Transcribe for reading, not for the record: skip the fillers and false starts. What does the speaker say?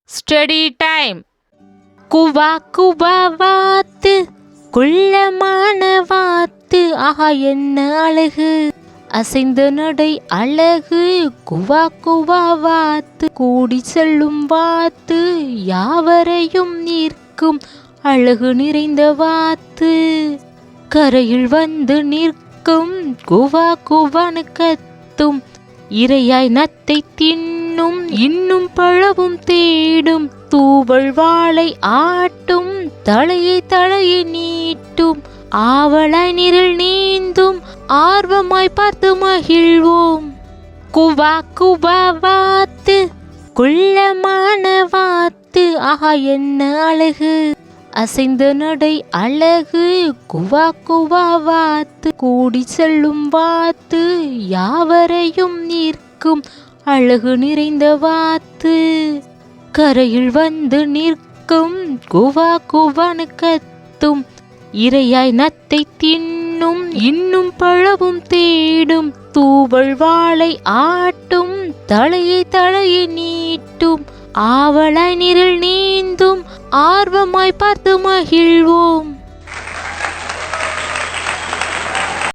Study time. குவா குவா வாத்து, குள்ளமான வாத்து, ஆஹா என்ன அழகு, அசைந்த நடை அழகு. குவா குவா வாத்து, கூடி செல்லும் வாத்து, யாவரையும் ஈர்க்கும் அழகு நிறைந்த வாத்து. கரையில் வந்து நிற்கும், குவா குவான்னு கத்தும், இரையாய் நத்தை தின்னும், இன்னும் பழவும் தேடும். தூவல் வாளை ஆட்டும், தலையை நீட்டும், ஆவலாய் நீரில் நீந்தும், ஆர்வமாய் பார்த்து மகிழ்வோம். குவா குவா வாத்து, குள்ளமான வாத்து, ஆஹா என்ன அழகு, அசைந்த நடை அழகு. குவா குவா வாத்து, கூடி செல்லும் வாத்து, யாவரையும் ஈர்க்கும் அழகு நிறைந்த வாத்து. கரையில் வந்து நிற்கும், குவா குவான்னு கத்தும், இரையாய் நத்தை தின்னும், இன்னும் பழவும் தேடும். தூவல் வாளை ஆட்டும், தலையை நீட்டும், ஆவலாய் நீரில் நீந்தும், ஆர்வமாய் பார்த்து மகிழ்வோம்.